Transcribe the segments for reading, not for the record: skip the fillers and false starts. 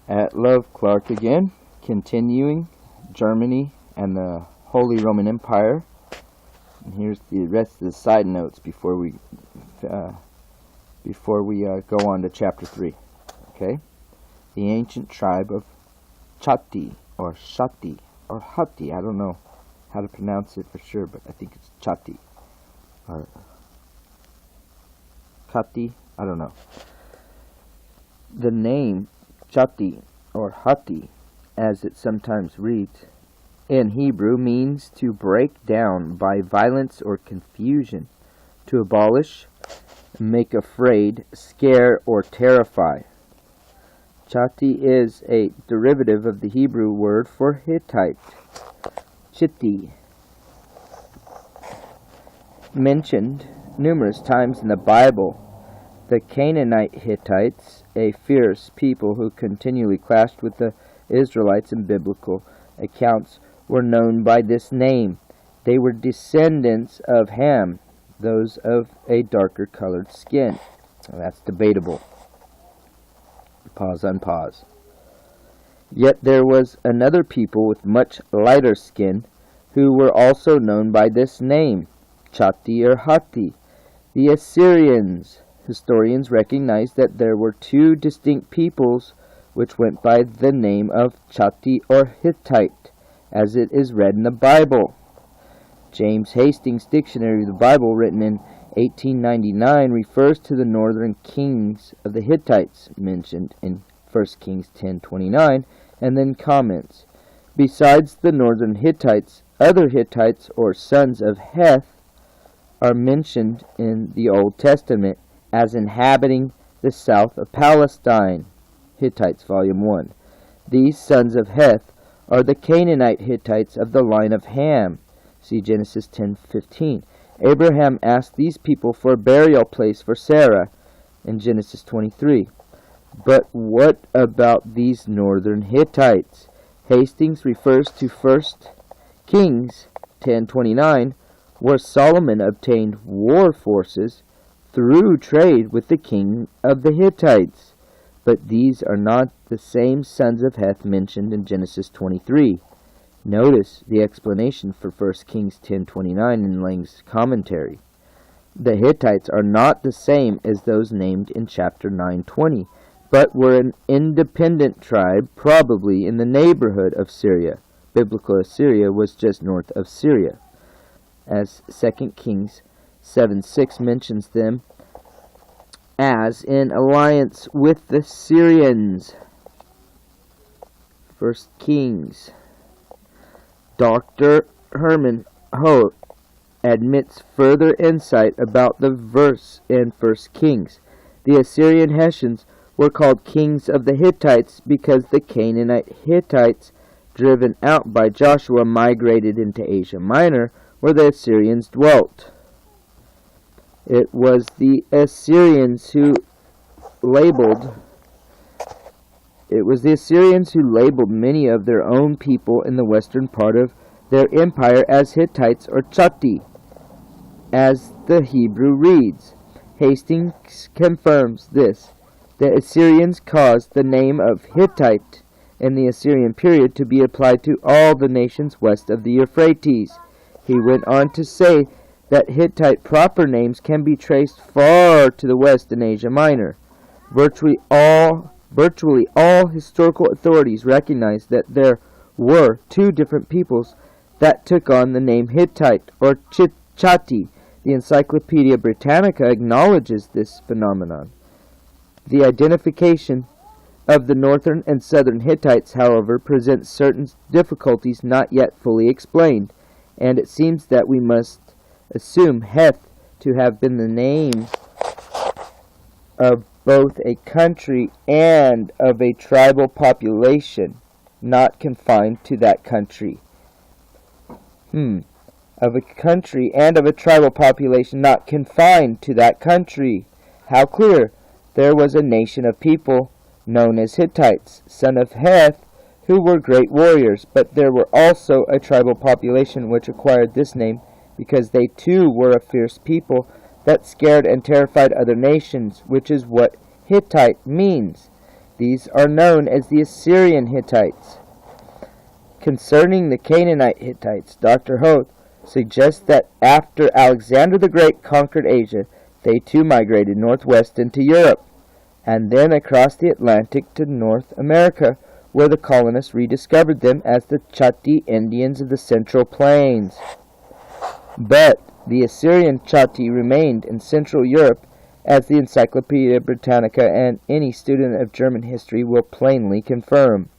At Love Clark again, continuing Germany and the Holy Roman Empire. And here's the rest of the side notes before we go on to chapter 3. Okay, the ancient tribe of Chatti or Shatti or Hatti. I don't know how to pronounce it for sure, but I think it's Chatti or Kati. I don't know. The name Chatti or Hatti, as it sometimes reads in Hebrew, means to break down by violence or confusion, to abolish, make afraid, scare, or terrify. Chatti is a derivative of the Hebrew word for Hittite, Chitti, mentioned numerous times in the Bible. The Canaanite Hittites, a fierce people who continually clashed with the Israelites in biblical accounts, were known by this name. They were descendants of Ham, those of a darker colored skin. Well, that's debatable. Pause, unpause. Yet there was another people with much lighter skin who were also known by this name, Chatti or Hatti. The Assyrians. Historians recognize that there were two distinct peoples which went by the name of Chatti or Hittite, as it is read in the Bible. James Hastings' Dictionary of the Bible, written in 1899, refers to the northern kings of the Hittites, mentioned in 1 Kings 10:29, and then comments, besides the northern Hittites, other Hittites or sons of Heth are mentioned in the Old Testament as inhabiting the south of Palestine. Hittites, Volume 1. These sons of Heth are the Canaanite Hittites of the line of Ham. See Genesis 10:15. Abraham asked these people for a burial place for Sarah in Genesis 23. But what about these northern Hittites? Hastings refers to 1 Kings 10:29, where Solomon obtained war forces through trade with the king of the Hittites. But these are not the same sons of Heth mentioned in Genesis 23. Notice the explanation for 1 Kings 10:29 in Lang's commentary. The Hittites are not the same as those named in chapter 9:20, but were an independent tribe, probably in the neighborhood of Syria. Biblical Assyria was just north of Syria, as 2 Kings 7:6 mentions them as in alliance with the Syrians. 1 Kings. Dr. Herman Holt admits further insight about the verse in 1 Kings. The Assyrian Hessians were called kings of the Hittites because the Canaanite Hittites, driven out by Joshua, migrated into Asia Minor, where the Assyrians dwelt. It was the Assyrians who labeled many of their own people in the western part of their empire as Hittites or Chatti, as the Hebrew reads. Hastings confirms this. The Assyrians caused the name of Hittite in the Assyrian period to be applied to all the nations west of the Euphrates. He went on to say that Hittite proper names can be traced far to the west in Asia Minor. Virtually all historical authorities recognize that there were two different peoples that took on the name Hittite or Chatti. The Encyclopedia Britannica acknowledges this phenomenon. The identification of the northern and southern Hittites, however, presents certain difficulties not yet fully explained, and it seems that we must assume Heth to have been the name of both a country and of a tribal population, not confined to that country. Of a country and of a tribal population not confined to that country. How clear! There was a nation of people known as Hittites, son of Heth, who were great warriors, but there were also a tribal population which acquired this name because they too were a fierce people that scared and terrified other nations, which is what Hittite means. These are known as the Assyrian Hittites. Concerning the Canaanite Hittites, Dr. Hoth suggests that after Alexander the Great conquered Asia, they too migrated northwest into Europe, and then across the Atlantic to North America, where the colonists rediscovered them as the Chatti Indians of the Central Plains. But the Assyrian Chatti remained in Central Europe, as the Encyclopedia Britannica and any student of German history will plainly confirm.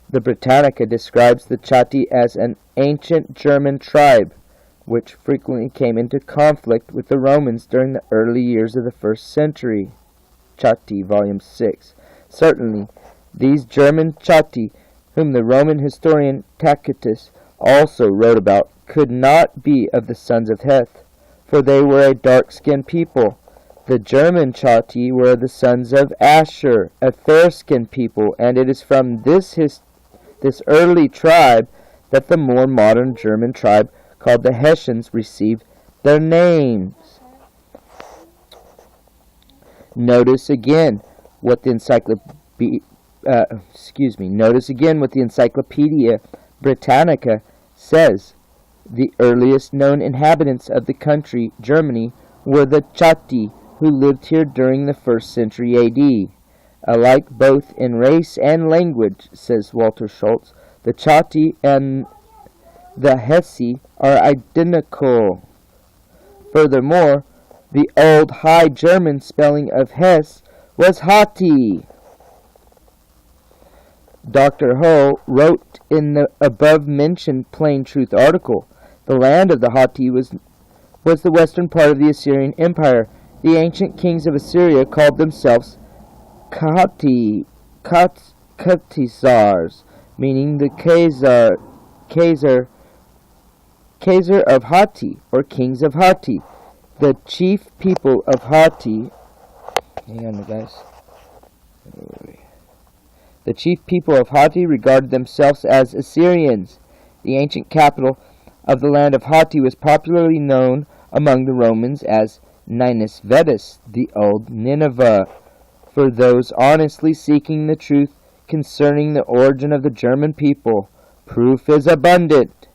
The Britannica describes the Chatti as an ancient German tribe, which frequently came into conflict with the Romans during the early years of the 1st century. Chatti, Volume 6. Certainly, these German Chatti, whom the Roman historian Tacitus also wrote about, could not be of the sons of Heth, for they were a dark-skinned people. The German Chatti were the sons of Asher, a fair-skinned people, and it is from this early tribe that the more modern German tribe called the Hessians received their names. Notice again what the Encyclopedia Britannica says. The earliest known inhabitants of the country, Germany, were the Chatti, who lived here during the 1st century A.D. Alike both in race and language, says Walter Schultz, the Chatti and the Hesse are identical. Furthermore, the old High German spelling of Hesse was Hatti. Dr. Ho wrote in the above-mentioned Plain Truth article, the land of the Hatti was the western part of the Assyrian Empire. The ancient kings of Assyria called themselves Khatisars, meaning the Kaiser of Hatti, or kings of Hatti. The chief people of Hatti, The chief people of Hatti regarded themselves as Assyrians. The ancient capital of the land of Hatti was popularly known among the Romans as Ninus Vetus, the old Nineveh. For those honestly seeking the truth concerning the origin of the German people, proof is abundant.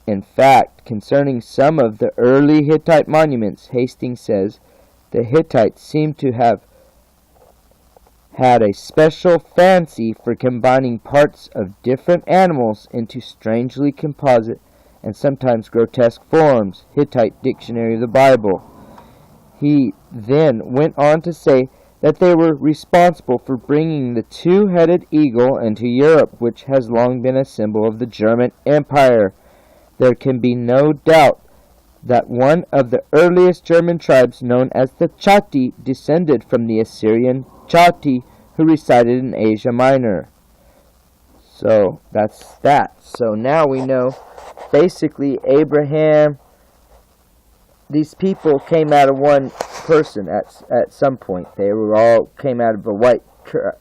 In fact, concerning some of the early Hittite monuments, Hastings says, the Hittites seem to have had a special fancy for combining parts of different animals into strangely composite and sometimes grotesque forms. Hittite Dictionary of the Bible. He then went on to say that they were responsible for bringing the two-headed eagle into Europe, which has long been a symbol of the German Empire. There can be no doubt that one of the earliest German tribes, known as the Chatti, descended from the Assyrian Chatti, who resided in Asia Minor. So that's that. So now we know, basically, Abraham, these people came out of one person at some point. They were all came out of a white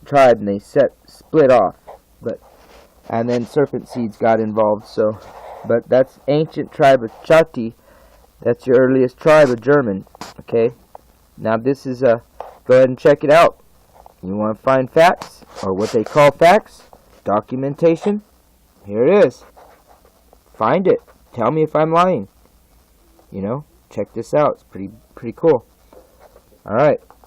tribe, and they split off. And then serpent seeds got involved. But that's ancient tribe of Chatti. That's your earliest tribe of German. Okay. Now this is go ahead and check it out. You want to find facts, or what they call facts, documentation. Here it is. Find it. Tell me if I'm lying. Check this out. It's pretty cool. All right.